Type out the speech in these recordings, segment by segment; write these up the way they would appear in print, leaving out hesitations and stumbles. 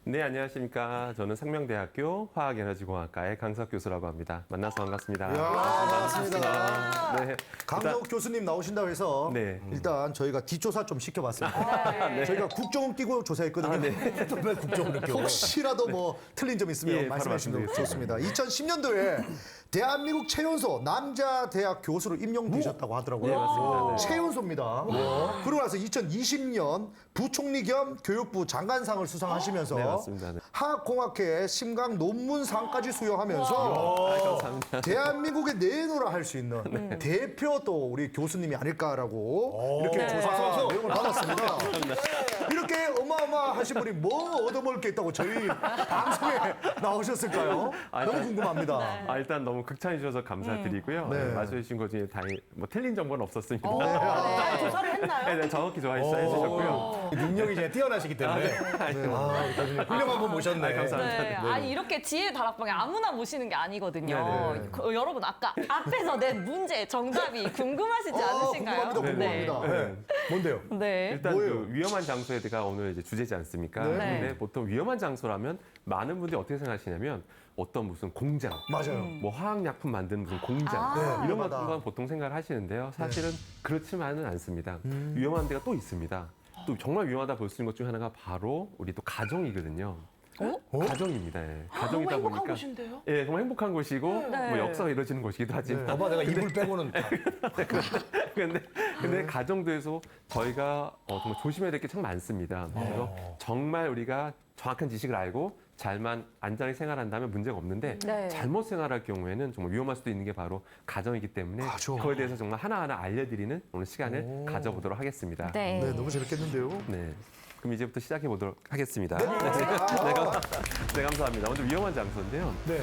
네, 안녕하십니까. 저는 생명대학교 화학에너지공학과의 강석 교수라고 합니다. 만나서 반갑습니다. 이야, 반갑습니다. 네. 강석 교수님 나오신다고 해서 네. 일단 저희가 뒷조사 좀 시켜봤습니다. 저희가 국정원 끼고 조사했거든요. 정말 국정원을 끼고. 혹시라도 뭐 틀린 점 있으면 예, 바로 말씀해 주시면 말씀드리겠습니다. 좋습니다. 2010년도에 대한민국 최연소 남자 대학 교수로 임용되셨다고 하더라고요. 네, 맞습니다. 네. 최연소입니다. 그러고 나서 2020년 부총리 겸 교육부 장관상을 수상하시면서 네, 맞습니다. 네. 화학공학회 심각 논문상까지 수여하면서 감사합니다. 대한민국의 내노라 할 수 있는 대표 또 우리 교수님이 아닐까라고 이렇게 조사 내용을 받았습니다. 이렇게 어마어마하신 분이 뭐 얻어먹을 게 있다고 저희 방송에 나오셨을까요? 너무 궁금합니다. 일단 너무 극찬해 주셔서 감사드리고요. 네. 말씀해주신 것 중에 다행히 뭐 틀린 정보는 없었습니다. 네, 조사를 했나요? 네, 정확히 해주셨고요. 능력이 이제 뛰어나시기 때문에 훌륭한 분 모셨네. 감사합니다. 네. 아니 이렇게 지혜 다락방에 아무나 모시는 게 아니거든요. 네, 네. 여러분 아까 앞에서 낸 문제 정답이 궁금하시지 않으신가요? 궁금합니다. 네. 뭔데요? 네. 네. 일단 뭐예요? 그 위험한 장소에가 오늘 이제 주제지 않습니까? 네. 근데 보통 위험한 장소라면 많은 분들이 어떻게 생각하시냐면 어떤 무슨 공장, 맞아요. 뭐 화학약품 만드는 무슨 공장 네, 이런 위험하다. 것만 보통 생각을 하시는데요. 사실은 그렇지만은 않습니다. 위험한 데가 또 있습니다. 또 정말 위험하다 볼 수 있는 것 중 하나가 바로 우리 또 가정이거든요. 가정입니다. 예. 가정이다 너무 행복한 보니까 곳인데요? 예, 정말 행복한 곳이고 네. 뭐 역사가 이루어지는 곳이기도 하지만 봐봐, 내가 이불 빼고는 다. 근데 가정도에서 저희가 정말 조심해야 될 게 참 많습니다. 그래서 정말 우리가 정확한 지식을 알고 잘만 안전하게 생활한다면 문제가 없는데 네. 잘못 생활할 경우에는 정말 위험할 수도 있는 게 바로 가정이기 때문에 가정. 그거에 대해서 정말 하나하나 알려드리는 오늘 시간을 가져보도록 하겠습니다. 네. 네, 너무 재밌겠는데요. 네. 그럼 이제부터 시작해 보도록 하겠습니다. 네, 아, 감사합니다. 먼저 위험한 장소인데요. 네.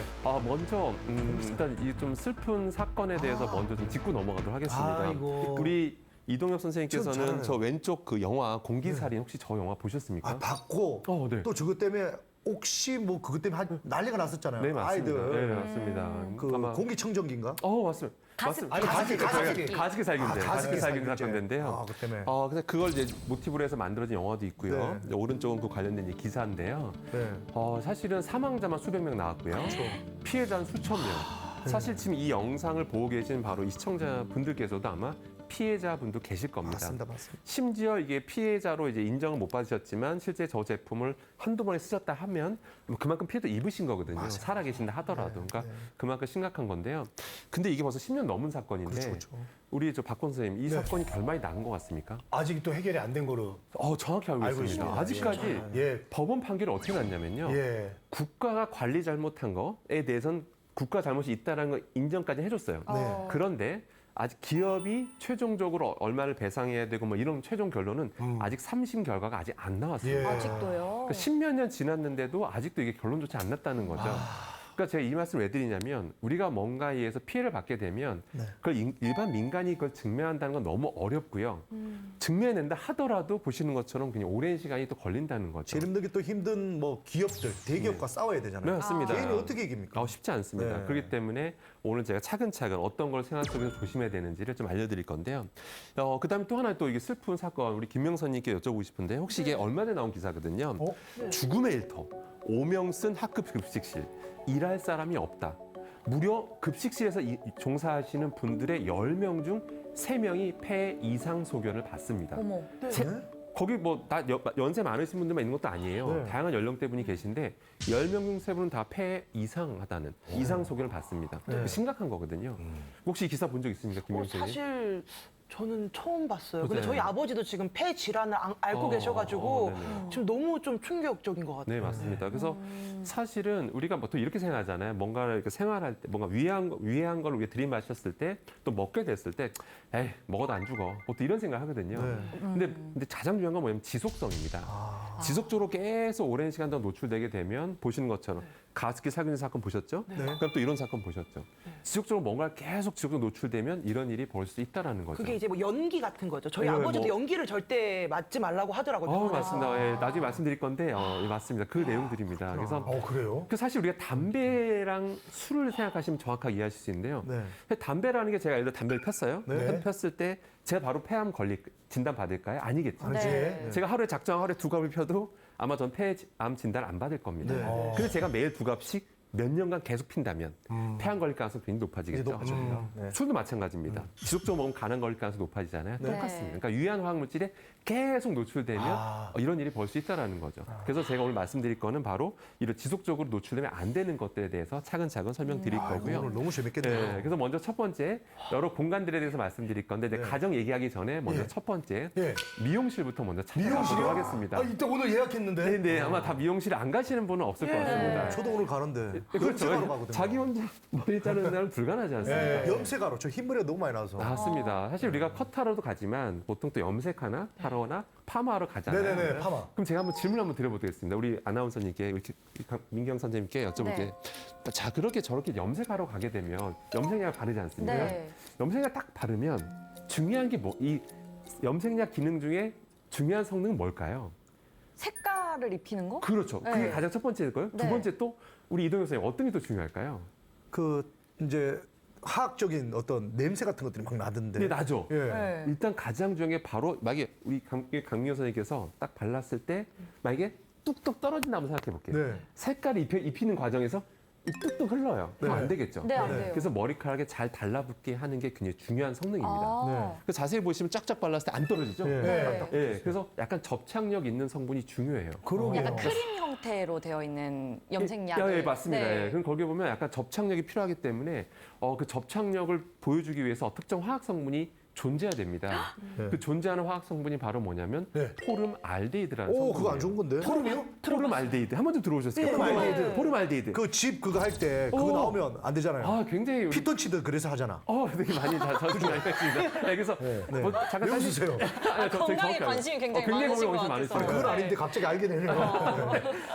먼저 일단 이 좀 슬픈 사건에 대해서 먼저 좀 짚고 넘어가도록 하겠습니다. 아이고. 우리 이동엽 전 선생님께서는 잘해요. 저 왼쪽 그 영화 공기살인 혹시 저 영화 보셨습니까? 아, 받고 네. 또 저것 때문에 혹시 뭐 그것 때문에 난리가 났었잖아요. 네, 맞습니다. 아이들. 네, 맞습니다. 그 공기청정기인가? 맞습니다. 가습기. 아니, 가습기. 가습기 살균제, 아, 가습기 살균 살균제. 사건인데요. 아, 그 때문에. 그래서 그걸 이제 모티브로 해서 만들어진 영화도 있고요. 네. 이제 오른쪽은 그 관련된 이제 기사인데요. 네. 사실은 사망자만 수백 명 나왔고요. 피해자는 수천 명. 사실 지금 이 영상을 보고 계신 바로 이 시청자분들께서도 아마 피해자분도 계실 겁니다. 맞습니다. 맞습니다. 심지어 이게 피해자로 이제 인정을 못 받으셨지만 실제 저 제품을 한두 번에 쓰셨다 하면 그만큼 피해도 입으신 거거든요. 맞아요. 살아계신다 하더라도. 그러니까 네. 그만큼 심각한 건데요. 근데 이게 벌써 10년 넘은 사건인데 그렇죠. 우리 저 박권 선생님 이 사건이 결말이 난 것 같습니까? 아직 또 해결이 안 된 거로. 정확히 알고 알고 있습니다. 있습니다. 아직까지 예. 법원 판결이 어떻게 났냐면요. 예. 국가가 관리 잘못한 거에 대해서는 국가 잘못이 있다는 거 인정까지 해줬어요. 네. 그런데 아직 기업이 최종적으로 얼마를 배상해야 되고 뭐 이런 최종 결론은 아직 3심 결과가 아직 안 나왔어요. 예. 아직도요. 그러니까 10몇 년 지났는데도 아직도 이게 결론조차 안 났다는 거죠. 그러니까 제가 이 말씀을 왜 드리냐면 우리가 뭔가에 의해서 피해를 받게 되면 네. 그걸 일반 민간이 그걸 증명한다는 건 너무 어렵고요. 증명해낸다 하더라도 보시는 것처럼 그냥 오랜 시간이 또 걸린다는 거죠. 제일 힘들게 또 힘든 뭐 기업들, 대기업과 싸워야 되잖아요. 네, 맞습니다. 개인이 어떻게 이깁니까? 쉽지 않습니다. 네. 그렇기 때문에 오늘 제가 차근차근 어떤 걸 생활 속에서 조심해야 되는지를 좀 알려드릴 건데요. 그다음에 또 하나 또 이게 슬픈 사건 우리 김명선님께 여쭤보고 싶은데 혹시 이게 얼마 전에 나온 기사거든요. 죽음의 일터 오명쓴 학급 급식실 일할 사람이 없다. 무려 급식실에서 종사하시는 분들의 10명 중 3명이 폐 이상 소견을 받습니다. 어머. 거기 뭐 다 연세 많으신 분들만 있는 것도 아니에요. 네. 다양한 연령대 분이 계신데 10명 중 3분은 다 폐 이상하다는 이상 소견을 받습니다. 심각한 거거든요. 혹시 이 기사 본 적 있습니까, 김명수 님? 사실 저는 처음 봤어요. 근데 네. 저희 아버지도 지금 폐 질환을 알고 계셔가지고 네네. 지금 너무 좀 충격적인 것 같아요. 네, 맞습니다. 그래서 사실은 우리가 보통 이렇게 생각하잖아요. 뭔가를 이렇게 생활할 때, 뭔가 위해한 걸 우리가 들이마셨을 때, 또 먹게 됐을 때, 에이, 먹어도 안 죽어. 보통 이런 생각을 하거든요. 근데 가장 중요한 건 뭐냐면 지속성입니다. 지속적으로 계속 오랜 시간 동안 노출되게 되면 보시는 것처럼 가습기 살균제 사건 보셨죠? 그럼 또 이런 사건 보셨죠? 지속적으로 뭔가 계속 지속적으로 노출되면 이런 일이 벌 수 있다라는 거죠. 그게 이제 뭐 연기 같은 거죠. 저희 네, 아버지도 뭐. 연기를 절대 맞지 말라고 하더라고요. 병원에서. 맞습니다. 예, 나중에 말씀드릴 건데, 예, 맞습니다. 그 내용들입니다. 그래서 그래요? 사실 우리가 담배랑 술을 생각하시면 정확하게 이해하실 수 있는데요. 네. 담배라는 게 제가 예를 들어 담배를 폈어요. 네. 폈을 때 제가 바로 폐암 진단 받을까요? 아니겠죠. 아니지. 네. 제가 하루에 2갑을 펴도 아마 전 폐암 진단 안 받을 겁니다. 네. 그래서 제가 매일 2갑씩 몇 년간 계속 핀다면 폐암 걸릴 가능성이 굉장히 높아지겠죠. 이제 높아집니다. 네. 술도 마찬가지입니다. 지속적으로 먹으면 간암 걸릴 가능성이 높아지잖아요. 네. 똑같습니다. 그러니까 유해한 화학물질에 계속 노출되면 이런 일이 벌 수 있다는 거죠. 그래서 제가 오늘 말씀드릴 거는 바로 이런 지속적으로 노출되면 안 되는 것들에 대해서 차근차근 설명드릴 거고요. 오늘 너무 재밌겠네요. 네, 그래서 먼저 첫 번째 여러 공간들에 대해서 말씀드릴 건데 이제 가정 얘기하기 전에 먼저 첫 번째 예. 미용실부터 먼저 찾아보도록 하겠습니다. 아, 이따 오늘 예약했는데. 네, 네, 아마 다 미용실 안 가시는 분은 없을 것 같습니다. 저도 오늘 가는데 그렇죠. 염색하러 가거든요. 자기 혼자 머리 자르는 날은 불가능하지 않습니까? 염색하러 저 흰머리가 너무 많이 나서. 맞습니다. 사실 우리가 컷하러도 가지만 보통 또 염색하나 하러나 파마하러 가잖아요. 네네네, 파마. 그럼 제가 한번 질문 한번 드려보겠습니다. 우리 아나운서님께, 우리 민경 선생님께 여쭤볼게요. 네. 자, 그렇게 저렇게 염색하러 가게 되면 염색약을 바르지 않습니까? 네. 염색약 딱 바르면 중요한 게 이 염색약 기능 중에 중요한 성능은 뭘까요? 색깔을 입히는 거? 그렇죠. 그게 네. 가장 첫 번째일 거예요. 두 네. 번째 또 우리 이동현 선생님 어떤 게 더 중요할까요? 그 이제 화학적인 어떤 냄새 같은 것들이 막 나던데. 네, 나죠. 예. 네. 일단 가장 중요한 게 바로 만약에 우리 강민호 선생님께서 딱 발랐을 때 만약에 뚝뚝 떨어진다고 생각해 볼게요. 네. 색깔이 입히는 과정에서 이 뚝뚝 흘러요. 그럼 안 되겠죠. 네, 안 돼요. 그래서 머리카락에 잘 달라붙게 하는 게 굉장히 중요한 성능입니다. 아. 그래서 자세히 보시면 쫙쫙 발랐을 때 안 떨어지죠. 예. 네. 예, 그래서 약간 접착력 있는 성분이 중요해요. 그러게요. 약간 크림 형태로 되어 있는 염색약. 예, 맞습니다. 예. 그럼 거기에 보면 약간 접착력이 필요하기 때문에 그 접착력을 보여주기 위해서 특정 화학 성분이 존재해야 됩니다. 네. 그 존재하는 화학 성분이 바로 뭐냐면 네. 포름알데히드라는 오, 성분이에요. 그거 안 좋은 건데. 포름이요? 포름알데히드 한 번도 들어보셨어요? 네, 포름알데히드. 포름알데히드. 그 집 그거 할 때 그거 오. 나오면 안 되잖아요. 아, 굉장히 피톤치드 그래서 하잖아. 되게 많이 자주 알겠습니다. 네, 그래서 네. 뭐 잠깐 외워주세요. 건강에 관심이 굉장히 많으신 것 관심 같아서. 많으시죠. 그건 네. 아닌데 갑자기 알게 되네요.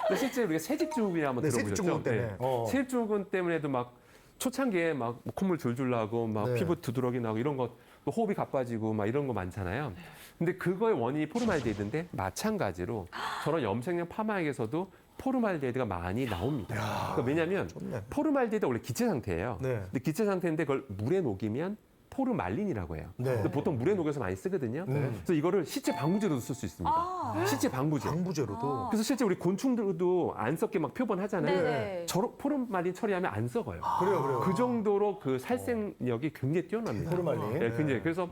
근데 실제 우리가 세직증후군이라 한번 네, 들어보셨죠? 세직증후군 때문에. 세직증후군 때문에도 막 초창기에 막 콧물 줄줄 나고 막 네. 피부 두드러기 나고 이런 거 또 호흡이 가빠지고 막 이런 거 많잖아요. 근데 그거의 원인이 포름알데히드인데 마찬가지로 저런 염색약 파마약에서도 포름알데히드가 많이 나옵니다. 그러니까 왜냐하면 좋네. 포름알데히드가 원래 기체 상태예요. 네. 근데 기체 상태인데 그걸 물에 녹이면 포르말린이라고 해요. 네. 근데 보통 물에 녹여서 많이 쓰거든요. 그래서 이거를 시체 방부제로도 쓸 수 있습니다. 시체 방부제. 방부제로도. 그래서 실제 우리 곤충들도 안 썩게 막 표본하잖아요. 네네. 저런 포름말린 처리하면 안 썩어요. 그래요. 그 정도로 그 살생력이 굉장히 뛰어납니다. 포름알린. 네, 굉장히. 그래서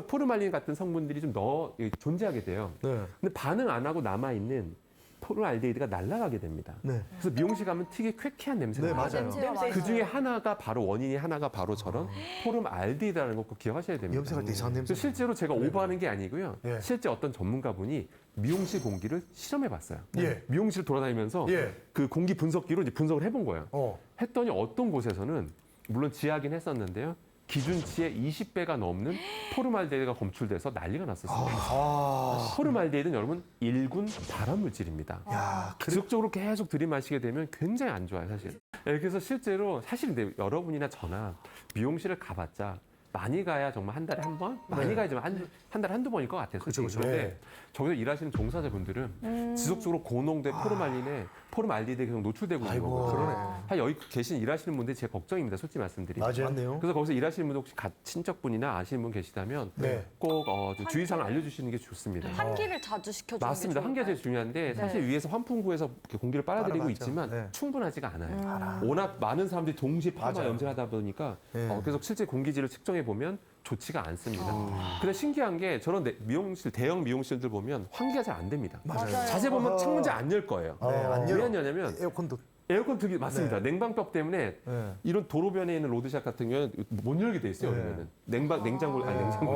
포름알린 같은 성분들이 좀 존재하게 돼요. 네. 근데 반응 안 하고 남아 있는 포름알데히드가 날아가게 됩니다. 네. 그래서 미용실 가면 특유의 쾌쾌한 냄새가 네, 나요. 맞아요. 냄새가 냄새 그 많아요. 중에 하나가 바로 원인이 하나가 바로 저런 포름알데히드라는 거 꼭 기억하셔야 됩니다. 염색할 때 이상한 냄새. 그래서 실제로 제가 오버하는 게 아니고요. 예. 실제 어떤 전문가분이 미용실 공기를 실험해 봤어요. 예. 미용실 돌아다니면서 예. 그 공기 분석기로 이제 분석을 해본 거예요. 어. 했더니 어떤 곳에서는 물론 지하긴 했었는데요. 기준치의 20배가 넘는 포름알데히드가 검출돼서 난리가 났었어요. 포름알데히드는 여러분 1군 발암물질입니다. 야, 지속적으로 계속 들이마시게 되면 굉장히 안 좋아요, 사실. 네, 그래서 실제로 사실 근데 여러분이나 저나 미용실을 가봤자 많이 가야 정말 한 달에 한 번? 많이 가야지만 한 달에 한두 번일 것 같아요. 그쵸, 솔직히. 그쵸. 그런데 저기서 일하시는 종사자분들은 지속적으로 고농도 포름알데히드에 계속 노출되고 있는 아이고, 거고요. 그러네. 사실 여기 계신 일하시는 분들이 제 걱정입니다. 솔직히 말씀드리면. 맞아요. 맞네요. 그래서 거기서 일하시는 분 혹시 친척분이나 아시는 분 계시다면 네. 꼭 주의사항 알려주시는 게 좋습니다. 환기를 자주 시켜주는 맞습니다. 게 한 개 제일 좋을까요? 중요한데 사실 네. 위에서 환풍구에서 이렇게 공기를 빨아들이고 맞죠. 있지만 네. 충분하지가 않아요. 워낙 많은 사람들이 동시에 파마 맞아요. 염색하다 보니까 네. 그래서 실제 공기질을 측정해 보면 좋지가 않습니다. 근데 신기한 게 저런 대형 미용실들 보면 환기가 잘 안 됩니다. 맞아요. 자세히 보면 아하. 창문 잘 안 열 거예요. 네, 안 열어. 왜 안 여냐면 에어컨도. 에어컨 특이 맞습니다. 냉방법 때문에 네. 이런 도로변에 있는 로드샵 같은 경우는 못 열게 돼 있어요. 네. 그러면은 냉장고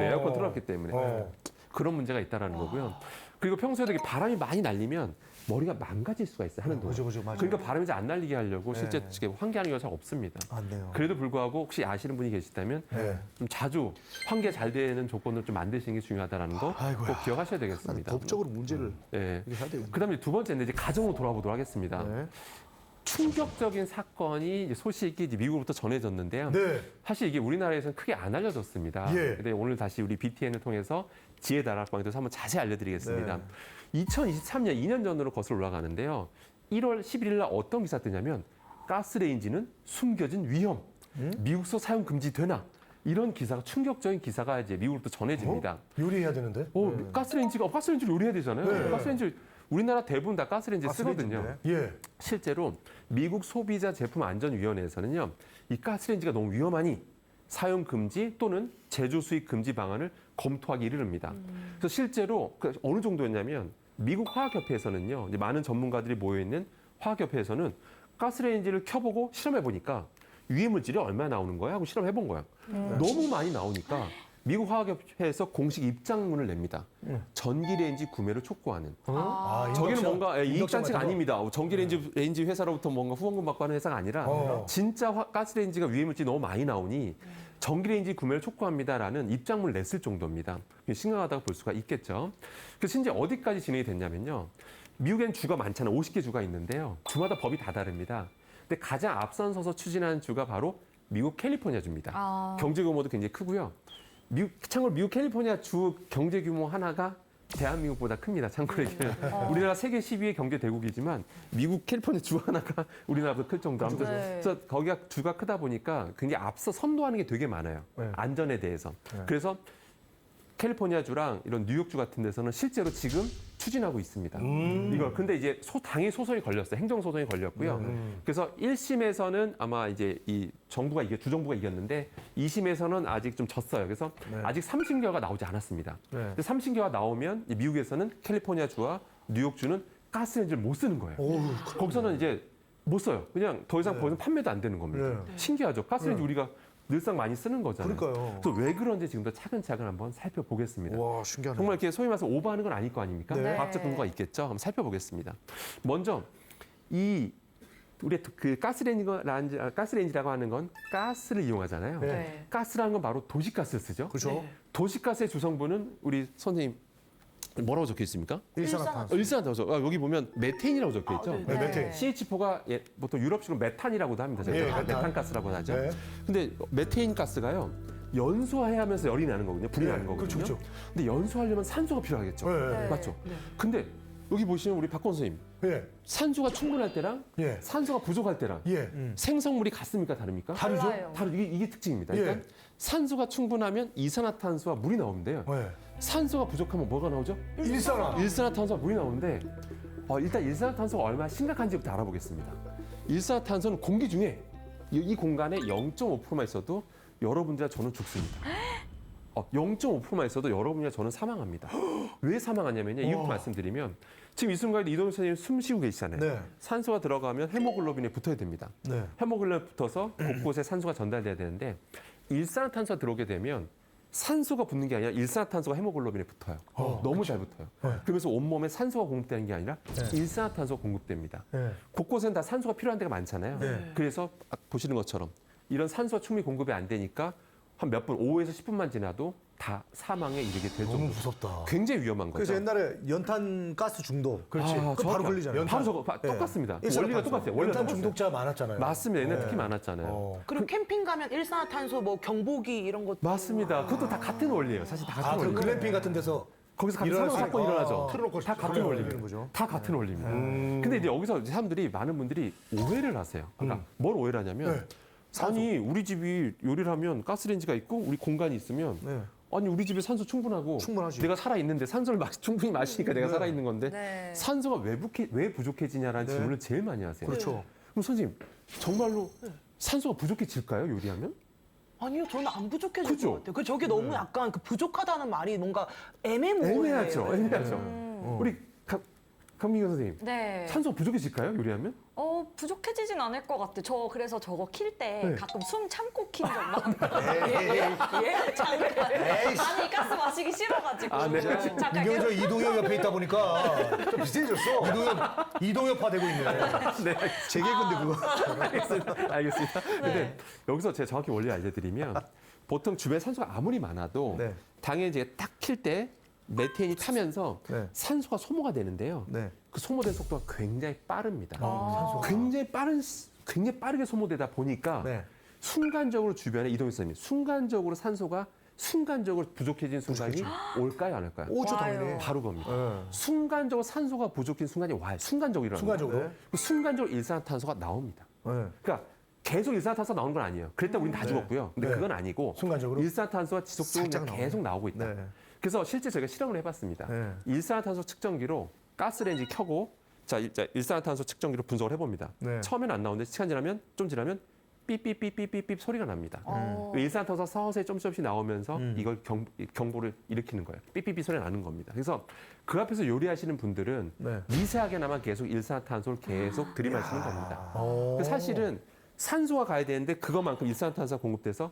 에어컨 틀어놨기 때문에 어. 그런 문제가 있다라는 거고요. 그리고 평소에도 이렇게 바람이 많이 날리면 머리가 망가질 수가 있어요. 하는 동안. 그죠, 맞아요. 그러니까 바람이 잘 안 날리게 하려고 실제 네. 이렇게 환기하는 경우가 잘 없습니다. 안 돼요. 그래도 불구하고 혹시 아시는 분이 계시다면 네. 좀 자주 환기가 잘 되는 조건을 좀 만드시는 게 중요하다는 거 꼭 아이고야. 기억하셔야 되겠습니다. 법적으로 문제를 네. 이렇게 해야 되겠네. 그다음에 두 번째는 이제 가정으로 돌아보도록 하겠습니다. 네. 충격적인 사건이 이제 소식이 이제 미국으로부터 전해졌는데요. 네. 사실 이게 우리나라에서는 크게 안 알려졌습니다. 예. 근데 오늘 다시 우리 BTN을 통해서 지혜 다락방에 대해서 한번 자세히 알려드리겠습니다. 2023년 2년 전으로 거슬러 올라가는데요. 1월 11일 날 어떤 기사 뜨냐면 가스레인지는 숨겨진 위험, 미국서 사용 금지되나 이런 기사가 충격적인 기사가 이제 미국으로부터 전해집니다. 요리해야 되는데? 가스레인지를 요리해야 되잖아요. 네. 가스레인지 우리나라 대부분 다 가스레인지 쓰거든요. 가스레인지인데. 예. 실제로 미국 소비자 제품 안전위원회에서는요, 이 가스레인지가 너무 위험하니 사용 금지 또는 제조 수입 금지 방안을 검토하기 이르릅니다. 그래서 실제로 어느 정도였냐면 미국 화학협회에서는요, 이제 많은 전문가들이 모여 있는 화학협회에서는 가스레인지를 켜보고 실험해 보니까 유해 물질이 얼마나 나오는 거야 하고 실험해 본 거야. 너무 많이 나오니까 미국 화학협회에서 공식 입장문을 냅니다. 전기레인지 구매를 촉구하는. 저기는 뭔가 이익단체가 아닙니다. 전기레인지 회사로부터 뭔가 후원금 받고 하는 회사가 아니라 진짜 가스레인지가 유해물질이 너무 많이 나오니 전기레인지 구매를 촉구합니다라는 입장문을 냈을 정도입니다. 심각하다고 볼 수가 있겠죠. 그래서 심지어 어디까지 진행이 됐냐면요. 미국엔 주가 많잖아요. 50개 주가 있는데요. 주마다 법이 다 다릅니다. 근데 가장 앞선서서 추진한 주가 바로 미국 캘리포니아 주입니다. 경제 규모도 굉장히 크고요. 참고로 미국 캘리포니아 주 경제 규모 하나가 대한민국보다 큽니다. 참고로 얘기하면. 우리나라 세계 10위의 경제 대국이지만 미국 캘리포니아 주 하나가 우리나라보다 클 정도. 아무튼 그래서 거기가 주가 크다 보니까 굉장히 앞서 선도하는 게 되게 많아요. 안전에 대해서. 그래서 캘리포니아 주랑 이런 뉴욕 주 같은 데서는 실제로 지금 추진하고 있습니다. 이걸 근데 이제 당연히 소송이 걸렸어요. 행정 소송이 걸렸고요. 그래서 1심에서는 아마 이제 이 정부가 주정부가 이겼는데 2심에서는 아직 좀 졌어요. 그래서 아직 3심 결과가 나오지 않았습니다. 근데 3심 결과 나오면 미국에서는 캘리포니아 주와 뉴욕 주는 가스레인지를 못 쓰는 거예요. 거기서는 이제 못 써요. 그냥 더 이상 거기서 판매도 안 되는 겁니다. 신기하죠. 가스레인지 우리가 늘상 많이 쓰는 거잖아요. 그러니까요. 그래서 왜 그런지 지금부터 차근차근 한번 살펴보겠습니다. 와, 신기하네. 정말 이렇게 소위 말해서 오버하는 건 아닐 거 아닙니까? 네. 과학적 근거가 있겠죠. 한번 살펴보겠습니다. 먼저 우리 그 가스레인지라고 하는 건 가스를 이용하잖아요. 네. 가스라는 건 바로 도시가스를 쓰죠. 그렇죠. 도시가스의 주성분은 우리 선생님 뭐라고 적혀 있습니까? 일산화탄소. 일산화탄소. 여기 보면 메테인이라고 적혀 있죠. 네, 메테인. CH4가 보통 유럽식으로 메탄이라고도 합니다. 저희가 메탄가스라고 하죠. 네. 근데 메테인 가스가요. 연소해야 하면서 열이 나는 거거든요. 불이 나는 거거든요. 그렇죠. 근데 연소하려면 산소가 필요하겠죠. 네. 맞죠? 근데 여기 보시면 우리 박건 선생님. 예. 산소가 충분할 때랑 예. 산소가 부족할 때랑 예. 생성물이 같습니까? 다릅니까? 달라요. 이게 특징입니다. 예. 그러니까 산소가 충분하면 이산화탄소와 물이 나오는데요. 예. 산소가 부족하면 뭐가 나오죠? 일산화탄소와 물이 나오는데 일단 일산화탄소가 얼마나 심각한지부터 알아보겠습니다. 일산화탄소는 공기 중에 이 공간에 0.5%만 있어도 여러분들과 저는 죽습니다. 0.5%만 있어도 여러분이나 저는 사망합니다. 왜 사망하냐면요. 이유부터 말씀드리면 지금 이 순간에 이동현 선생님 숨 쉬고 계시잖아요. 네. 산소가 들어가면 헤모글로빈에 붙어야 됩니다. 네. 헤모글로빈에 붙어서 곳곳에 산소가 전달돼야 되는데 일산화탄소가 들어오게 되면 산소가 붙는 게 아니라 일산화탄소가 헤모글로빈에 붙어요. 너무 잘 붙어요. 그러면서 온몸에 산소가 공급되는 게 아니라 일산화탄소가 공급됩니다. 네. 곳곳엔 다 산소가 필요한 데가 많잖아요. 그래서 보시는 것처럼 이런 산소가 충분히 공급이 안 되니까 한 몇 분, 5에서 10분만 지나도 다 사망에 이르게 될 너무 정도로 무섭다. 굉장히 위험한 거죠. 그래서 옛날에 연탄 가스 중독. 그렇지. 그거 바로 걸리잖아요. 바로 저거 똑같습니다. 원리가 똑같아요. 원리가 연탄 똑같아요. 중독자 많았잖아요. 맞습니다. 옛날 특히 많았잖아요. 그리고 캠핑 가면 일산화탄소 뭐 경보기 이런 것도 맞습니다. 그것도 다 같은 원리예요. 사실 다 같은 그 원리예요. 글램핑 같은 데서 거기서 같은 일어날 사건 수 있- 일어나죠. 틀어놓고 다 같은 돌리는 원리입니다. 거죠. 다 같은 원리입니다. 근데 이제 여기서 이제 많은 분들이 오해를 하세요. 그러니까 뭘 오해를 하냐면 네. 아니 우리 집이 요리를 하면 가스레인지가 있고 우리 공간이 있으면 네. 아니 우리 집에 산소 충분하고 충분하지. 내가 살아 있는데 산소를 충분히 마시니까 내가 살아 있는 건데 네. 산소가 왜 부족해지냐라는 네. 질문을 제일 많이 하세요. 그렇죠. 그럼 선생님 정말로 산소가 부족해질까요 요리하면? 아니요, 저는 안 부족해질 그죠? 것 같아요. 저게 너무 약간 그 부족하다는 말이 뭔가 애매모호해요. 애매하죠. 우리 강민경 선생님 네. 산소 부족해질까요 요리하면? 부족해지진 않을 것 같아요. 그래서 저거 킬 때 네. 가끔 숨 참고 킨 적 많아요. 예? 장난. 아니, 가스 마시기 싫어가지고. 네. 잠깐 민경이 저 이동엽 옆에 있다 보니까 좀 비슷해졌어. 이동엽화 되고 있네. 제 개그인데 그거. 알겠습니다. 근데 여기서 제가 정확히 원리 알려드리면 보통 주변에 산소가 아무리 많아도 네. 당연히 이제 딱 킬 때 메테인이 타면서 네. 산소가 소모가 되는데요. 네. 그 소모된 속도가 굉장히 빠릅니다. 굉장히 빠르게 소모되다 보니까 네. 순간적으로 주변에 이동현 선생님, 순간적으로 산소가 순간적으로 부족해진 순간이 올까요, 안 올까요? 오죠, 와요. 당연히. 바로 겁니다. 네. 순간적으로 산소가 부족해진 순간이 와요. 순간적으로 일어나요. 순간적으로. 그 순간적으로 일산화탄소가 나옵니다. 네. 그러니까 계속 일산화탄소가 나오는 건 아니에요. 그랬다고 우리는 다 죽었고요. 근데 네. 그건 아니고 순간적으로? 일산화탄소가 지속적으로 살짝 그냥 계속 나오고 있다. 네. 그래서 실제 저희가 실험을 해봤습니다. 네. 일산화탄소 측정기로 가스레인지 켜고 자 일산화탄소 측정기로 분석을 해봅니다. 네. 처음에는 안 나오는데 시간 지나면 좀 지나면 삐삐삐삐삐삐 소리가 납니다. 어. 일산화탄소가 서서히 조금씩 나오면서 이걸 경보를 일으키는 거예요. 삐삐삐 소리가 나는 겁니다. 그래서 그 앞에서 요리하시는 분들은 네. 미세하게나마 계속 일산화탄소를 계속 들이마시는 겁니다. 오. 그 사실은 산소가 가야 되는데 그것만큼 일산화탄소가 공급돼서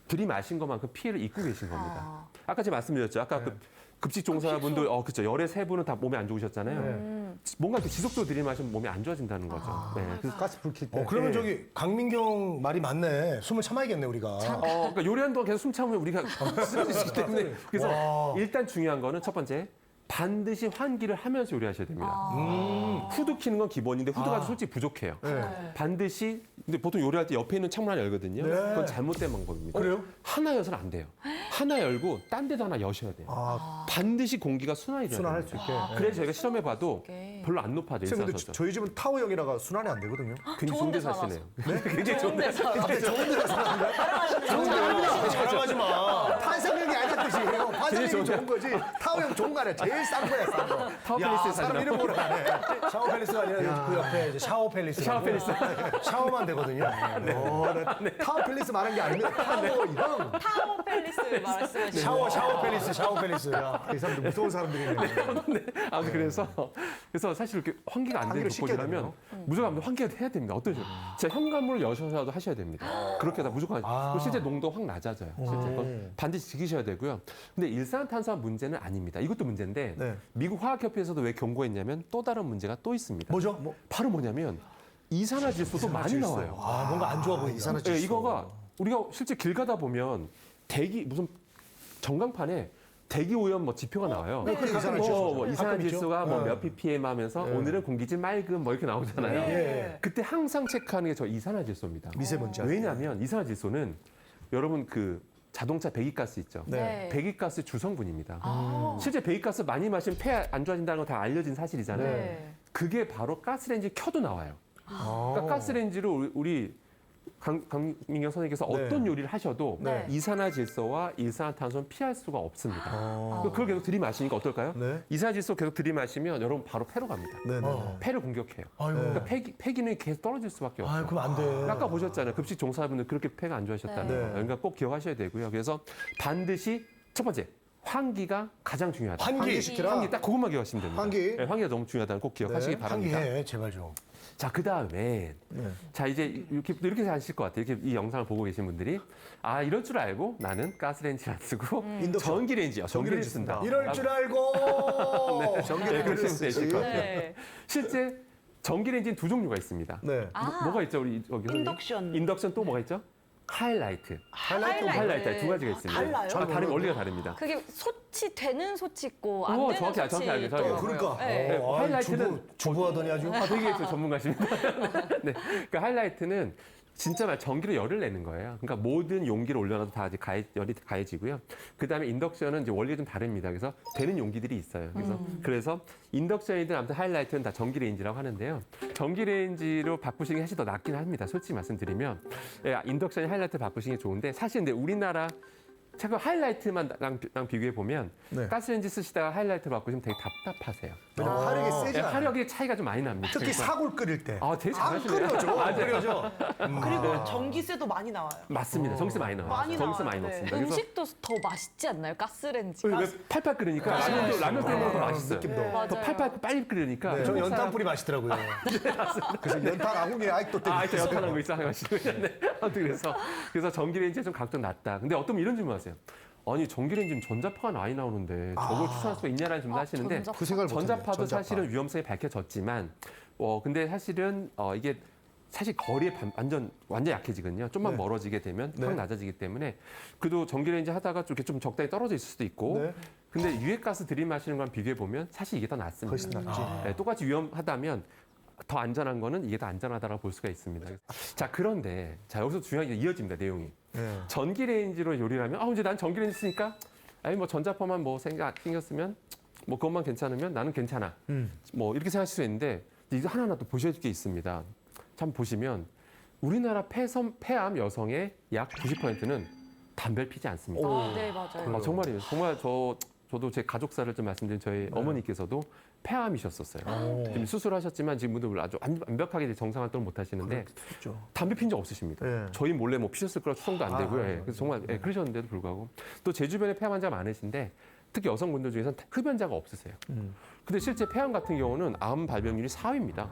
들이마신 것만큼 피해를 입고 계신 겁니다. 아까 제가 말씀드렸죠. 아까 그 급식 종사분들, 그렇죠. 열의 세 분은 다 몸에 안 좋으셨잖아요. 뭔가 이렇게 지속적으로 들이마시면 몸이 안 좋아진다는 거죠. 네. 그래서 가스 불킬 때. 그러면 저기 강민경 말이 맞네. 숨을 참아야겠네 우리가. 그러니까 요리하는 동안 계속 숨 참으면 우리가 쓰러질 수 있기 때문에 그래서 와. 일단 중요한 거는 첫 번째 반드시 환기를 하면서 요리하셔야 됩니다. 후드 키는 건 기본인데 후드가 솔직히 부족해요. 반드시 근데 보통 요리할 때 옆에 있는 창문 하나 열거든요. 네. 그건 잘못된 방법입니다. 그래요? 하나 여서는 안 돼요. 하나 열고 딴 데도 하나 여셔야 돼요. 반드시 공기가 순환이 돼야 순환할 됩니다. 수 있게. 그래서 저희가 실험해봐도 오케이. 별로 안 높아져요. 선생님, 근데 일산화탄소. 저희 집은 타워형이라가 순환이 안 되거든요. 굉장히 좋은 데 사시네요. 굉장히 좋은 데 좋은 데가 순환인가요? 자랑하지 마. 판사형이 아니었듯이에요. 판사형이 좋은 좋은 거지. 타워형 좋은 거 아니야. 제일 싼 거야, 싼 거. 타워팰리스에 사람 이름 사시나? 모르네. 샤워 팰리스가 아니라 그 옆에 이제 샤워 팰리스. 샤워 팰리스. 샤워만 되거든요. 타워 팰리스 말한 게 아닙니다. 타워형. 타워 팰리스 말씀하시는 샤워 팰리스, 샤워 팰리스. 이 사람들 무서운 사람들이네. 아무튼 그래서 사실 이렇게 환기가 안 되는 환기를 시켜야 곳이라면 무조건 환기가 해야 됩니다. 어떤 식으로? 진짜 현관문을 여셔서라도 하셔야 됩니다. 그렇게 하다 무조건 그리고 실제 농도 확 낮아져요. 실제 그건 반드시 지키셔야 되고요. 근데 일산화탄소와 문제는 아닙니다. 이것도 문제인데 네. 미국 화학협회에서도 왜 경고했냐면 또 다른 문제가 또 있습니다. 뭐죠? 바로 뭐냐면 이산화질소도 많이 이산화질소. 나와요. 뭔가 안 좋아 보인다. 네, 이거가 우리가 실제 길 가다 보면 무슨 전광판에 대기 오염 지표가 나와요. 이산화질소. 이산화질소가 몇 ppm 하면서 오늘은 공기질 맑음 이렇게 나오잖아요. 예. 그때 항상 체크하는 게 저 이산화질소입니다. 미세먼지. 왜냐하면 이산화질소는 여러분 그 자동차 배기가스 있죠. 네. 배기가스 주성분입니다. 실제 배기가스 많이 마시면 폐 안 좋아진다는 건 다 알려진 사실이잖아요. 네. 그게 바로 가스레인지 켜도 나와요. 그러니까 가스레인지로 우리 강민경 선생님께서 네. 어떤 요리를 하셔도 네. 이산화질소와 일산화탄소는 피할 수가 없습니다. 그걸 계속 들이마시니까 어떨까요? 네. 이산화질소 계속 들이마시면 여러분 바로 폐로 갑니다. 네네. 폐를 공격해요. 아이고. 그러니까 폐기능이 계속 떨어질 수밖에 없어요. 아, 그럼 안 돼. 아까 보셨잖아요. 급식 종사분들 그렇게 폐가 안 좋아하셨다는 네. 거. 그러니까 꼭 기억하셔야 되고요. 그래서 반드시 첫 번째 환기가 가장 중요하다. 환기시키라. 환기 딱 그것만 기억하시면 됩니다. 환기. 네, 환기가 너무 중요하다는 꼭 기억하시기 네. 바랍니다. 한기해 제발 좀. 자, 그 다음에 네. 자 이제 이렇게 하실 것 같아요. 이렇게 이 영상을 보고 계신 분들이 이럴 줄 알고 나는 가스레인지 안 쓰고 인덕션. 전기레인지요. 전기를 쓴다. 이럴 줄 알고. 전기레인지 전기를 쓰실 것 같아요. 네. 실제 전기레인지는 두 종류가 있습니다. 네. 뭐가 있죠? 우리 여기 선생님? 인덕션. 인덕션 또 뭐가 있죠? 하이라이트. 하이라이트. 두 가지가 있습니다. 달라요? 다른 원리가 다릅니다. 그게 소치 되는 소치 있고 안 오, 되는 정확히 소치 알죠. 있더라고요. 그러니까. 네. 하이라이트는 주부하더니 아주. 되게 전문가십니다. 네. 그러니까 하이라이트는 진짜 말 전기로 열을 내는 거예요. 그러니까 모든 용기를 올려놔도 다 이제 열이 가해지고요. 그 다음에 인덕션은 이제 원리가 좀 다릅니다. 그래서 되는 용기들이 있어요. 그래서 인덕션이든 아무튼 하이라이트는 다 전기레인지라고 하는데요. 전기레인지로 바꾸시는 게 사실 더 낫긴 합니다. 솔직히 말씀드리면 인덕션이 하이라이트 바꾸시는 게 좋은데 사실 근데 우리나라 잠깐 하이라이트만 비교해 보면 네. 가스레인지 쓰시다가 하이라이트 바꾸시면 되게 답답하세요. 왜냐면 화력이 세지 않아요. 화력의 차이가 좀 많이 납니다. 특히 그러니까. 사골 끓일 때. 되게 안 잘하시네요. 끓여져. 그리고 전기세도 많이 나와요. 맞습니다. 전기세 많이 나와요. 많이 전기세 나와요. 많이 네. 넣습니다. 그래서 음식도 더 맛있지 않나요? 가스레인지가. 왜 팔팔 끓으니까 라면 끓이면 더 맛있어요. 느낌도. 맞아요. 더 팔팔 빨리 끓으니까. 네. 저는 한국 사람- 연탄불이 맛있더라고요. 그래서 연탄 아궁이에 아직도 때. 또 연탄한 거 있어 하시고. 네. 아무튼 그래서 전기레인지가 좀 각종 낫다. 근데 어떤 분 이런 질문 하세요. 아니 전기레인지는 전자파가 많이 나오는데 저걸 추천할 수가 있냐라는 질문 하시는데 전자파. 그 생각을 못했네. 전자파도 전자파. 사실은 위험성이 밝혀졌지만 근데 사실은 이게 사실 거리에 완전 약해지거든요. 좀만 네. 멀어지게 되면 네. 확 낮아지기 때문에 그래도 전기레인지 하다가 이렇게 좀 적당히 떨어져 있을 수도 있고 네. 근데 유해가스 들이마시는 거랑 비교해 보면 사실 이게 더 낫습니다. 훨씬 낫지. 네, 똑같이 위험하다면 더 안전한 거는 이게 더 안전하다라고 볼 수가 있습니다. 자 그런데 여기서 중요한 게 이어집니다. 내용이. 네. 전기레인지로 요리를 하면 이제 난 전기레인지 쓰니까 뭐 전자파만 생겼으면 뭐 그것만 괜찮으면 나는 괜찮아. 뭐 이렇게 생각하실 수 있는데 이거 하나하나 또 보셔야 될 게 있습니다. 참 보시면 우리나라 폐암 여성의 약 90%는 담배를 피지 않습니다. 네, 맞아요. 정말이에요. 정말 저도 제 가족사를 좀 말씀드린 저희 어머니께서도 폐암이셨었어요. 지금 수술하셨지만 지금도 아주 완벽하게 정상 활동을 못 하시는데 담배 핀 적 없으십니다. 예. 저희 몰래 뭐 피셨을 거라 추정도 안 되고요. 예. 그래서 정말 그러셨는데도 불구하고 또 제 주변에 폐암 환자 많으신데 특히 여성분들 중에서는 흡연자가 없으세요. 근데 실제 폐암 같은 경우는 암 발병률이 4위입니다.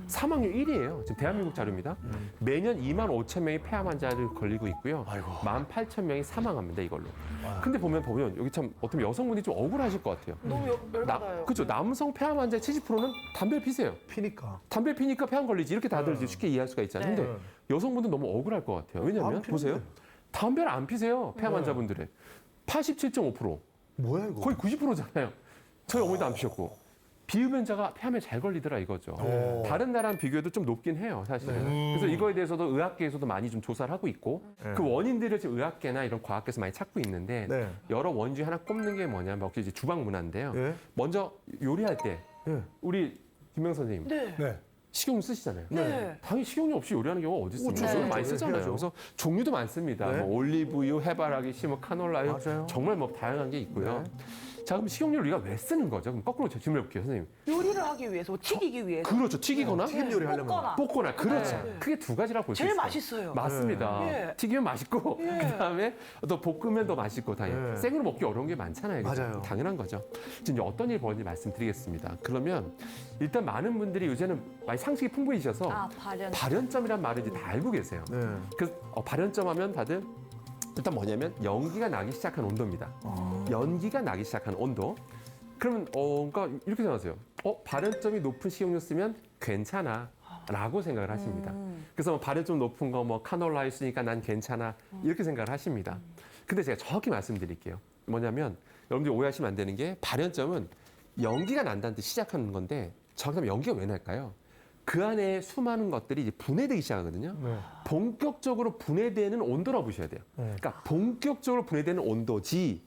사망률 1위예요. 지금 대한민국 자료입니다. 매년 2만 5천 명이 폐암 환자를 걸리고 있고요. 18,000명이 사망합니다, 이걸로. 근데 보면 여기 참 어떤 여성분이 좀 억울하실 것 같아요. 너무 열받아요. 그렇죠. 남성 폐암 환자의 70%는 담배를 피세요. 피니까. 담배 피니까 폐암 걸리지. 이렇게 다들 이제 쉽게 이해할 수가 있잖아요. 근데 여성분들 너무 억울할 것 같아요. 왜냐하면 안 피는데. 보세요. 담배를 안 피세요. 폐암 환자분들의 87.5%. 뭐야 이거? 거의 90%잖아요. 저희 어머니도 안 피셨고. 비흡연자가 폐암에 잘 걸리더라 이거죠. 다른 나라랑 비교해도 좀 높긴 해요, 사실은. 그래서 이거에 대해서도 의학계에서도 많이 좀 조사를 하고 있고 그 원인들을 지금 의학계나 이런 과학계에서 많이 찾고 있는데 네. 여러 원 중에 하나 꼽는 게 뭐냐면 혹시 이제 주방 문화인데요. 예. 먼저 요리할 때 예. 우리 김명 선생님 네. 네. 식용유 쓰시잖아요. 네. 당연히 식용유 없이 요리하는 경우가 어디 있습니까? 네. 저는 많이 네. 쓰잖아요. 해야죠. 그래서 종류도 많습니다. 네. 뭐 올리브유, 해바라기, 뭐 카놀라유, 맞아요. 정말 뭐 다양한 게 있고요. 자, 그럼 식용유를 우리가 왜 쓰는 거죠? 그럼 거꾸로 질문해 볼게요, 선생님. 요리를 하기 위해서, 튀기기 위해서. 그렇죠. 튀기거나 튀김 요리 하려면. 볶거나. 볶거나. 그렇죠. 네. 크게 두 가지라고 볼 수 있어요. 제일 맛있어요. 맞습니다. 예. 튀기면 맛있고 예. 그다음에 또 볶으면 더 맛있고 당연히 예. 생으로 먹기 어려운 게 많잖아요. 그죠? 맞아요. 당연한 거죠. 지금 이제 어떤 일이 벌어지는지 말씀드리겠습니다. 그러면 일단 많은 분들이 요새는 많이 상식이 풍부해지셔서 아, 발현. 발연점이란 말을 이제 다 알고 계세요. 네. 그래서 발연점 하면 다들 일단 뭐냐면 연기가 나기 시작한 온도입니다. 연기가 나기 시작한 온도. 그러면 그러니까 이렇게 생각하세요. 발연점이 높은 식용유 쓰면 괜찮아. 라고 생각을 하십니다. 그래서 뭐 발연점 높은 거 뭐 카놀라유 쓰니까 난 괜찮아. 이렇게 생각을 하십니다. 근데 제가 정확히 말씀드릴게요. 뭐냐면 여러분들이 오해하시면 안 되는 게 발연점은 연기가 난다는 뜻 시작하는 건데 정확하면 연기가 왜 날까요? 그 안에 수많은 것들이 이제 분해되기 시작하거든요. 네. 본격적으로 분해되는 온도라고 보셔야 돼요. 그러니까 본격적으로 분해되는 온도지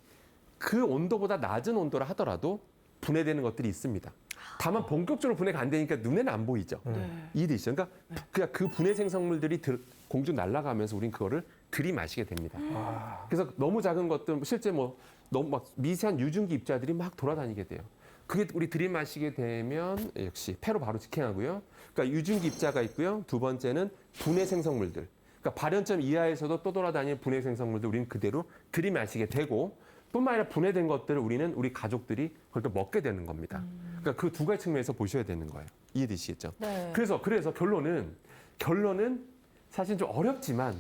그 온도보다 낮은 온도라 하더라도 분해되는 것들이 있습니다. 다만 본격적으로 분해가 안 되니까 눈에는 안 보이죠. 이해되시죠? 그러니까 그냥 그 분해 생성물들이 공중 날아가면서 우린 그거를 들이마시게 됩니다. 그래서 너무 작은 것들 실제 뭐 너무 막 미세한 유증기 입자들이 막 돌아다니게 돼요. 그게 우리 들이마시게 되면 역시 폐로 바로 직행하고요. 그러니까 유증기 입자가 있고요. 두 번째는 분해 생성물들. 그러니까 발연점 이하에서도 또 돌아다니는 분해 생성물들 우리는 그대로 들이마시게 되고 뿐만 아니라 분해된 것들을 우리 가족들이 그걸 또 먹게 되는 겁니다. 그러니까 그 두 가지 측면에서 보셔야 되는 거예요. 이해되시겠죠? 네. 그래서 결론은 사실 좀 어렵지만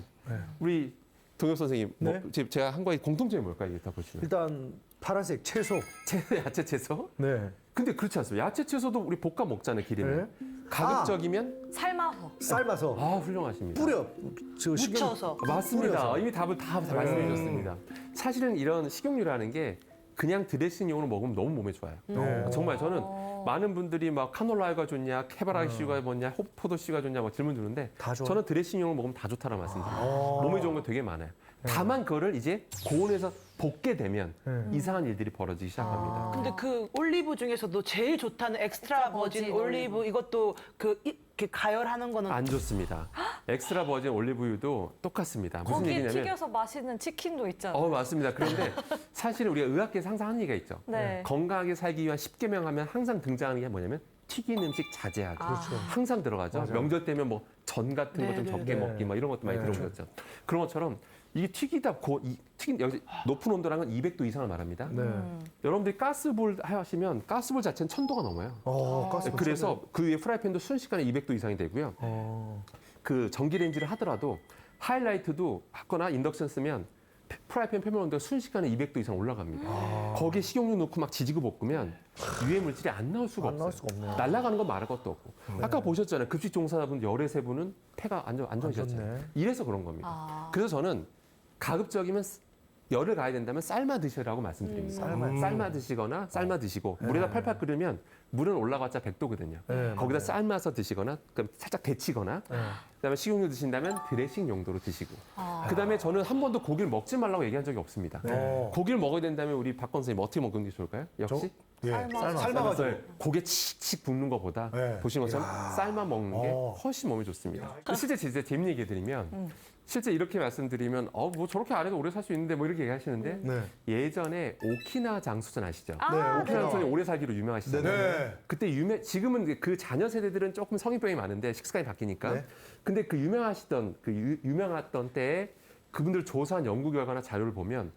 우리 동엽 선생님 네. 제가 한 거에 공통점이 뭘까요? 일단 보시면 일단 파란색 채소. 야채 채소. 네. 근데 그렇지 않습니다. 야채 채소도 우리 볶아 먹잖아요, 기름에. 네. 가급적이면 삶아서. 삶아서 훌륭하십니다. 뿌려. 저 묻혀서. 맞습니다. 뿌려서. 이미 답을 다 말씀해 주셨습니다. 사실은 이런 식용유라는 게 그냥 드레싱용으로 먹으면 너무 몸에 좋아요. 정말 저는 많은 분들이 막 카놀라유가 좋냐, 해바라기 씨유가 좋냐, 포도 씨유가 좋냐 막 질문 주는데 다 좋아요? 저는 드레싱용으로 먹으면 다 좋다라 말씀드립니다. 몸에 좋은 거 되게 많아요. 다만 그거를 이제 고온에서 볶게 되면 이상한 일들이 벌어지기 시작합니다. 근데 그 올리브 중에서도 제일 좋다는 엑스트라 버진 올리브 이것도 이렇게 가열하는 거는 안 좋습니다. 엑스트라 버진 올리브유도 똑같습니다. 무슨 거기에 얘기냐면 튀겨서 맛있는 치킨도 있잖아요. 맞습니다. 그런데 사실은 우리가 의학계에서 항상 하는 얘기가 있죠. 네. 건강하게 살기 위한 10계명 하면 항상 등장하는 게 뭐냐면 튀긴 음식 자제하기. 항상 들어가죠. 명절 때면 뭐 전 같은 거 좀 네, 적게 네. 먹기 뭐 이런 것도 많이 들어보셨죠. 그런 것처럼 이게 튀기다 여기 높은 온도라는 건 200도 이상을 말합니다. 네. 여러분들이 가스불 하시면 가스불 자체는 1000도가 넘어요. 가스 그래서 그 위에 프라이팬도 순식간에 200도 이상이 되고요. 그 전기레인지를 하더라도 하이라이트도 하거나 인덕션 쓰면 프라이팬 표면 온도가 순식간에 200도 이상 올라갑니다. 거기에 식용유 넣고 막 지지고 볶으면 유해 물질이 안 나올 수가 안 나올 없어요. 수가 없네요. 날아가는 건 말할 것도 없고. 아까 보셨잖아요. 급식 종사자분 열의 세 분은 폐가 안 좋으셨잖아요. 좋네. 이래서 그런 겁니다. 그래서 저는 가급적이면 열을 가야 된다면 삶아 드시라고 말씀드립니다. 삶아 드시거나 삶아 드시고 물에다 팔팔 끓으면 물은 올라갔자 100도거든요. 네, 거기다 삶아서 드시거나 그럼 살짝 데치거나 그다음에 식용유 드신다면 드레싱 용도로 드시고. 그다음에 저는 한 번도 고기를 먹지 말라고 얘기한 적이 없습니다. 고기를 먹어야 된다면 우리 박건 선생님 어떻게 먹는 게 좋을까요? 역시 예. 삶아서. 삶아가지고. 네, 고개 칙칙 붓는 것보다 네. 보시는 것처럼 삶아 먹는 게 훨씬 몸에 좋습니다. 실제 진짜 재밌는 얘기 드리면 실제 이렇게 말씀드리면 뭐 저렇게 안 해도 오래 살 수 있는데 뭐 이렇게 얘기하시는데 네. 예전에 오키나와 장수전 아시죠? 네, 오키나와 오키나와. 장수전이 오래 살기로 유명하시잖아요. 네. 그때 지금은 그 자녀 세대들은 조금 성인병이 많은데 식습관이 바뀌니까. 네. 근데 그 유명했던 때에 그분들 조사한 연구 결과나 자료를 보면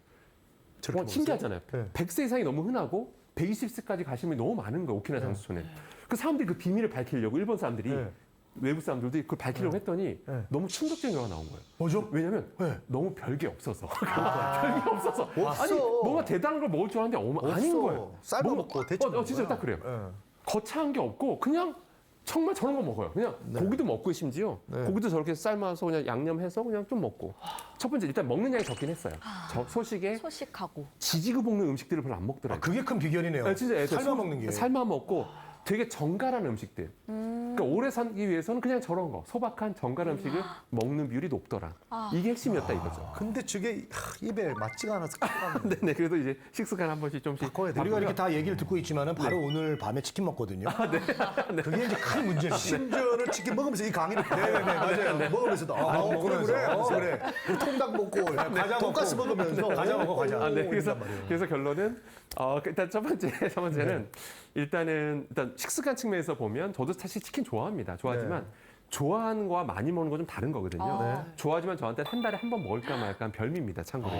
저렇게 먹었어요? 신기하잖아요. 네. 100세 이상이 너무 흔하고 120세까지 가시는 분이 너무 많은 거예요. 오키나와 장수촌에. 그 사람들이 그 비밀을 밝히려고 일본 사람들이 네. 외부 사람들도 그걸 밝히려고 했더니 네. 너무 충격적인 결과가 나온 거예요. 뭐죠? 왜냐면 네. 너무 별게 없어서. 별게 없어서. 없어. 아니 뭔가 대단한 걸 먹을 줄 알았는데 아닌 없어. 거예요. 삶아 뭔가- 먹고 대충 먹는 진짜 거야. 딱 그래요. 네. 거창한 게 없고 그냥 정말 저런 거 먹어요. 그냥 고기도 먹고 심지어 네. 고기도 저렇게 삶아서 그냥 양념해서 그냥 좀 먹고. 첫 번째 일단 먹는 양이 적긴 했어요. 소식에 소식하고. 지지고 볶는 음식들을 별로 안 아, 먹더라고요. 그게 큰 비결이네요. 네, 진짜 애들 삶아 먹는 게. 삶아 먹고 되게 정갈한 음식들. 그러니까 오래 살기 위해서는 그냥 저런 거 소박한 정갈한 음식을 먹는 비율이 높더라. 이게 핵심이었다 이거죠. 근데 저게 입에 맞지가 않아서 큰일 네, 그래도 이제 식습관 한 번씩 좀씩 바꿔야 돼. 우리가 이렇게 다 얘기를 듣고 있지만은 바로 오늘 밤에 치킨 먹거든요. 그게 이제 큰 문제입니다. 심지어는 치킨 먹으면서 이 강의를 네네네 맞아요. 먹으면서도 먹으면서. 그래. 우리 통닭 먹고 과자 돈가스 먹고. 먹으면서 과자 먹어, 과자. 그래서 결론은 일단 첫 번째는 일단 식습관 측면에서 보면 저도 사실 치킨 좋아합니다. 좋아하지만 좋아하는 거와 많이 먹는 건 좀 다른 거거든요. 좋아하지만 저한테는 한 달에 한 번 먹을까 말까 별미입니다. 참고로.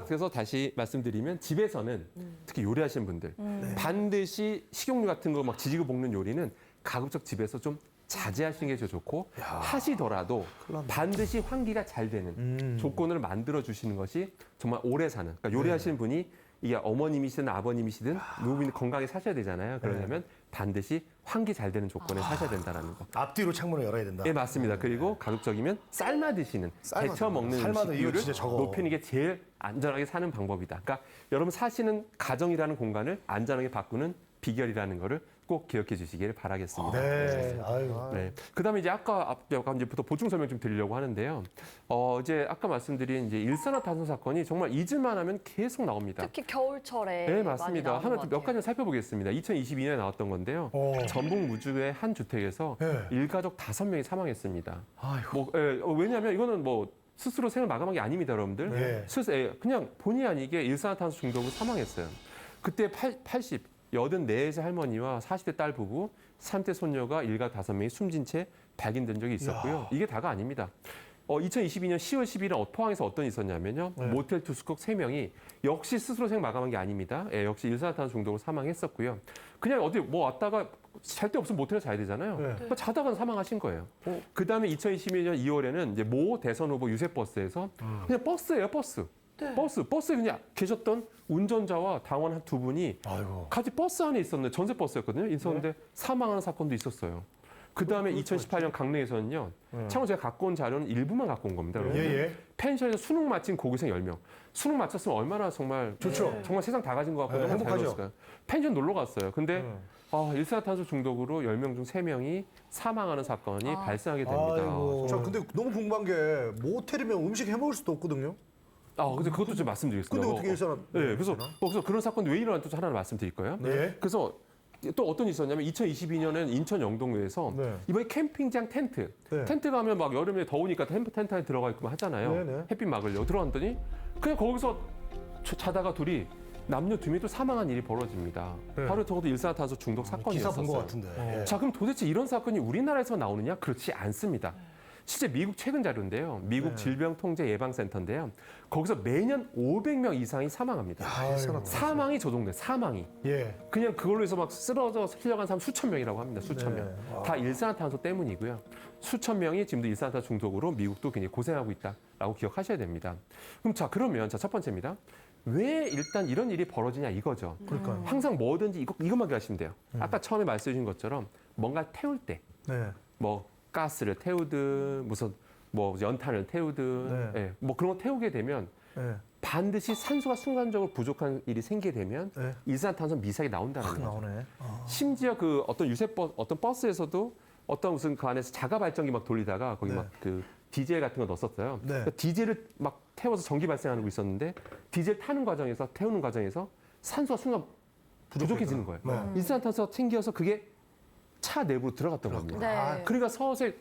그래서 다시 말씀드리면 집에서는 특히 요리하시는 분들 반드시 식용유 같은 거 막 지지고 볶는 요리는 가급적 집에서 좀 자제하시는 게 제일 좋고 하시더라도 반드시 환기가 잘 되는 조건을 만들어 주시는 것이 정말 오래 사는. 그러니까 요리하시는 분이 이게 어머님이시든 아버님이시든 누구든 건강하게 사셔야 되잖아요. 그러려면 반드시 환기 잘 되는 조건에 사셔야 된다는 거. 앞뒤로 창문을 열어야 된다. 네, 맞습니다. 그리고 가급적이면 삶아 드시는, 데쳐 먹는 삶아도 음식 이거 비율을 진짜 적어. 높이는 게 제일 안전하게 사는 방법이다. 그러니까 여러분 사시는 가정이라는 공간을 안전하게 바꾸는 비결이라는 거를 꼭 기억해 주시기를 바라겠습니다. 네. 아유. 네. 그다음에 이제 아까 이제부터 보충 설명 좀 드리려고 하는데요. 이제 아까 말씀드린 이제 일산화탄소 사건이 정말 잊을만하면 계속 나옵니다. 특히 겨울철에 네, 많이 맞습니다. 나오는 하나 것 몇 같아요. 가지 살펴보겠습니다. 2022년에 나왔던 건데요. 전북 무주의 한 주택에서 네. 일가족 5명이 사망했습니다. 왜냐하면 이거는 뭐 스스로 생을 마감한 게 아닙니다, 여러분들. 네. 그냥 본의 아니게 일산화탄소 중독으로 사망했어요. 그때 84세 할머니와 40대 딸 부부, 3대 손녀가 일가 5명이 숨진 채 발견된 적이 있었고요. 이게 다가 아닙니다. 2022년 10월 11일 포항에서 어떤 일이 있었냐면요. 모텔 투숙객 3명이 역시 스스로 생 마감한 게 아닙니다. 역시 일산화탄소 중독으로 사망했었고요. 그냥 어디 뭐 왔다가 잘 데 없으면 모텔에 자야 되잖아요. 그러니까 자다가 사망하신 거예요. 그다음에 2021년 2월에는 이제 모 대선 후보 유세버스에서 그냥 버스예요, 버스. 버스에 그냥 계셨던 운전자와 당원 한 2분이 아이고. 같이 버스 안에 있었는데 전세 버스였거든요. 있었는데 사망하는 사건도 있었어요. 그 다음에 2018년 강릉에서는요. 참고로 제가 갖고 온 자료는 일부만 갖고 온 겁니다. 여러분. 예. 펜션에서 수능 마친 고교생 10명. 수능 마쳤으면 얼마나 정말 좋죠. 정말 세상 다 가진 것 같고 너무 행복하죠. 행복하죠. 펜션 놀러 갔어요. 근데 일산화탄소 중독으로 10명 중 3명이 사망하는 사건이 발생하게 됩니다. 아이고. 자, 근데 너무 궁금한 게 모텔이면 음식 해 먹을 수도 없거든요. 근데 그것도 좀 말씀드리겠습니다. 근데 어떻게 일산화? 네, 그래서 그런 사건이 왜 일어났는지 또 하나 말씀드릴 거예요. 네. 그래서 또 어떤 일이 있었냐면 2022년에는 인천 영동구에서 네. 이번에 캠핑장 텐트. 네. 텐트 가면 막 여름에 더우니까 텐트 안에 들어가 있고 하잖아요. 네네. 햇빛 막으려고 들어갔더니 그냥 거기서 자다가 둘이 남녀 2명이 또 사망한 일이 벌어집니다. 네. 바로 적어도 일산화탄소 중독 기사 사건이었어요. 본 것 같은데. 예. 자, 그럼 도대체 이런 사건이 우리나라에서 나오느냐? 그렇지 않습니다. 실제 미국 최근 자료인데요. 미국 질병통제예방센터인데요. 거기서 매년 500명 이상이 사망합니다. 사망이 조종돼, 사망이. 예. 그냥 그걸로 해서 막 쓰러져 흘려간 사람 수천 명이라고 합니다. 수천 명. 다 일산화탄소 때문이고요. 수천 명이 지금도 일산화탄소 중독으로 미국도 굉장히 고생하고 있다라고 기억하셔야 됩니다. 그러면 첫 번째입니다. 왜 일단 이런 일이 벌어지냐 이거죠. 그러니까요. 항상 뭐든지 이것만 기억하시면 돼요. 아까 처음에 말씀해 주신 것처럼 뭔가 태울 때, 네. 뭐 가스를 태우든 무슨 뭐 연탄을 태우든 네. 뭐 그런 거 태우게 되면 네. 반드시 산소가 순간적으로 부족한 일이 생기게 되면 네. 일산화탄소 미세하게 나온다는 거죠. 나오네. 심지어 그 어떤 어떤 버스에서도 어떤 무슨 그 안에서 자가 발전기 막 돌리다가 거기 네. 막 그 디젤 같은 거 넣었었어요. 네. 그러니까 디젤을 막 태워서 전기 발생하는 거 있었는데 디젤 타는 과정에서 태우는 과정에서 산소가 순간 부족해지는 거예요. 네. 일산탄소가 튕겨서 그게 차 내부로 들어갔던 겁니다. 네. 그러니까 서서히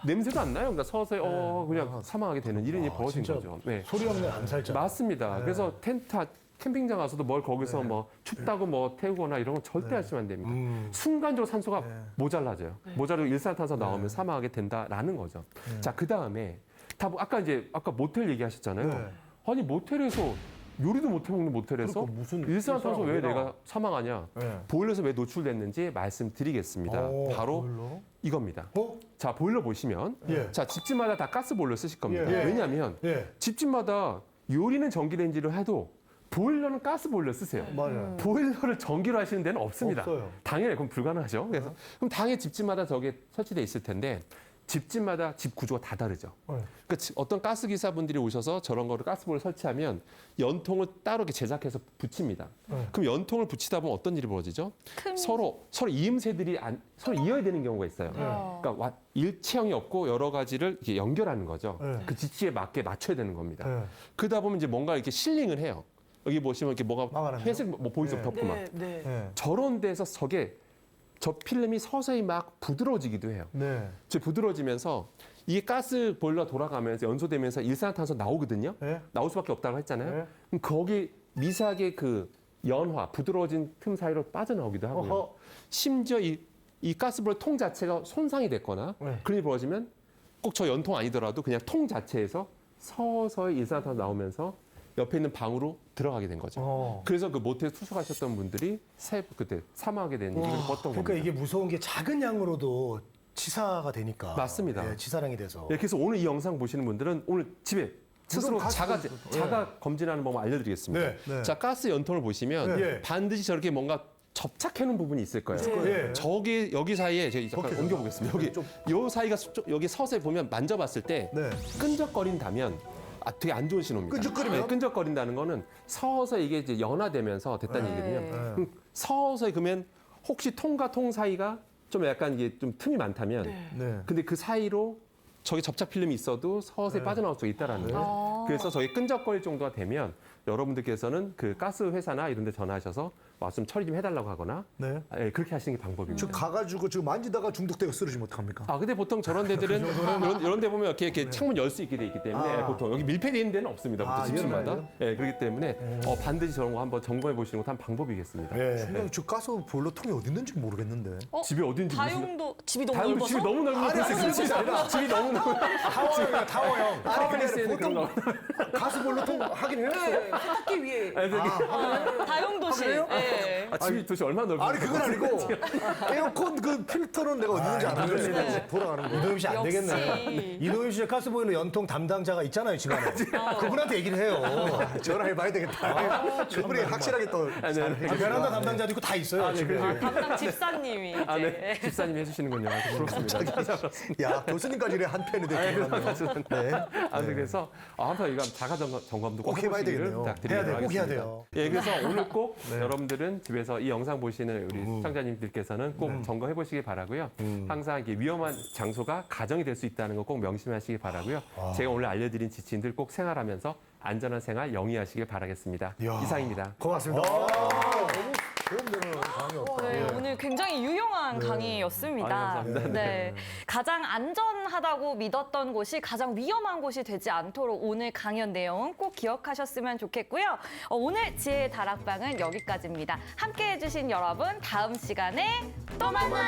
냄새도 안 나요. 그러니까 서서히 그냥 사망하게 되는 이런 일이 벌어진 진짜 거죠. 네. 소리 없는 암살자. 맞습니다. 그래서 텐트 캠핑장 가서도 뭘 거기서 뭐 춥다고 뭐 태우거나 이런 건 절대 하시면 안 됩니다. 순간적으로 산소가 모자라져요. 모자라고 일산탄소 나오면 사망하게 된다라는 거죠. 자, 그 다음에 아까 모텔 얘기하셨잖아요. 네. 아니 모텔에서 요리도 못 해먹는 모텔에서 그러니까 무슨 일산탄소 왜 일상을 내가 사망하냐? 네. 보일러에서 왜 노출됐는지 말씀드리겠습니다. 오, 바로 보일러? 이겁니다. 어? 자, 보일러 보시면 예. 자, 집집마다 다 가스 보일러 쓰실 겁니다. 예. 왜냐하면 예. 집집마다 요리는 전기레인지를 해도 보일러는 가스 보일러 쓰세요. 맞아요. 보일러를 전기로 하시는 데는 없습니다. 없어요. 당연히 그럼 불가능하죠. 그래서 그럼 당연히 집집마다 저게 설치돼 있을 텐데 집집마다 집 구조가 다 다르죠. 그러니까 어떤 가스 기사분들이 오셔서 저런 거를 가스 보일러 설치하면 연통을 따로 이렇게 제작해서 붙입니다. 그럼 연통을 붙이다 보면 어떤 일이 벌어지죠? 서로 이음새들이 서로 이어야 되는 경우가 있어요. 그러니까 일체형이 없고 여러 가지를 이렇게 연결하는 거죠. 그 지치에 맞게 맞춰야 되는 겁니다. 그러다 보면 이제 뭔가 이렇게 실링을 해요. 여기 보시면 이렇게 뭐가 막아놨네요. 회색 뭐 보이죠? 덮고 막. 네. 저런 데서 저 필름이 서서히 막 부드러워지기도 해요. 네. 부드러워지면서 이게 가스 보일러 돌아가면서 연소되면서 일산화탄소 나오거든요. 네. 나올 수밖에 없다고 했잖아요. 네. 그럼 거기 미세하게 그 연화, 부드러워진 틈 사이로 빠져나오기도 하고요. 어허. 심지어 이 가스보일러 통 자체가 손상이 됐거나 네. 그런 일이 벌어지면 꼭 저 연통 아니더라도 그냥 통 자체에서 서서히 일산화탄소 나오면서 옆에 있는 방으로 들어가게 된 거죠. 그래서 그 모텔 투숙하셨던 분들이 그때 사망하게 된 일을 벌었던 그러니까 겁니다. 이게 무서운 게 작은 양으로도 치사가 되니까. 맞습니다. 예, 치사량이 돼서. 네, 그래서 오늘 이 영상 보시는 분들은 오늘 집에 스스로 자가 검진하는 방법 알려드리겠습니다. 네, 네. 자, 가스 연통을 보시면 네. 반드시 저렇게 뭔가 접착해놓은 부분이 있을 거예요. 네. 저기 여기 사이에 제가 잠깐 옮겨보겠습니다. 여기 요 사이가 여기 서서히 보면 만져봤을 때 네. 끈적거린다면 되게 안 좋은 신호입니다. 끈적거리면? 네, 끈적거린다는 거는 서서히 이게 이제 연화되면서 됐다는 얘기거든요. 그럼 서서히 그러면 혹시 통과 통 사이가 좀 약간 이게 좀 틈이 많다면 네. 근데 그 사이로 저기 접착 필름이 있어도 서서히 빠져나올 수 있다라는 거예요. 그래서 저기 끈적거릴 정도가 되면 여러분들께서는 그 가스 회사나 이런 데 전화하셔서 좀 처리 좀 해달라고 하거나 네. 그렇게 하시는 게 방법입니다. 저 가가지고 지금 만지다가 중독되고 쓰러지면 어떡합니까? 근데 보통 저런 데들은 이런 데 보면 이렇게 창문 열 수 있게 돼 있기 때문에 보통 여기 밀폐되어 있는 데는 없습니다. 보통 집집마다. 이런 네, 그렇기 때문에 반드시 저런 거 한번 점검해 보시는 것도 한 방법이겠습니다. 예. 중요한 저 가스 보일러 통이 어디 있는지 모르겠는데. 집이 어딘지 다용도 집이 너무 다용도 넓어서 집이 너무 넓은 거 집이 너무 넓은 타워형, 타워형. 타워리스에는 그런 거. 가스 보일러 통 하긴 했어요. 세탁기 위에. 다용도실. 네. 집이 도대체 얼마나 넓은지. 아니 그건 아니고 에어컨 그 필터는 내가 어디 있는지 아는데 돌아가는 거. 이도임 씨 안 역시. 되겠네. 이도임 씨 가스보일러 연통 담당자가 있잖아요, 집안에. 그분한테 얘기를 해요. 전화해봐야 되겠다. 그분이 확실하게 또. 베란다 담당자도 있고 다 있어요, 집에. 담당 집사님이 이제. 네. 집사님이 해주시는군요. 부럽습니다. 야 교수님까지 이래 한 팬이 되겠네요. 네. 그래서 항상 이거 자가 점검도 꼭 해봐야 해보시기를 되겠네요. 부탁드리도록 해야 돼요, 꼭 해야 하겠습니다. 돼요. 예, 그래서 오늘 꼭 여러분들은 집에서 이 영상 보시는 우리 시청자님들께서는 꼭 점검해 보시기 바라고요. 항상 이게 위험한 장소가 가정이 될 수 있다는 거 꼭 명심하시기 바라고요. 제가 오늘 알려드린 지침들 꼭 생활하면서 안전한 생활 영위하시길 바라겠습니다. 이상입니다. 고맙습니다. 너무 도움되는 강의였다. 네, 오늘 굉장히 유용한 강의였습니다. 감사합니다. 네. 가장 안전하다고 믿었던 곳이 가장 위험한 곳이 되지 않도록 오늘 강연 내용 꼭 기억하셨으면 좋겠고요. 오늘 지혜의 다락방은 여기까지입니다. 함께해 주신 여러분, 다음 시간에 또 만나요.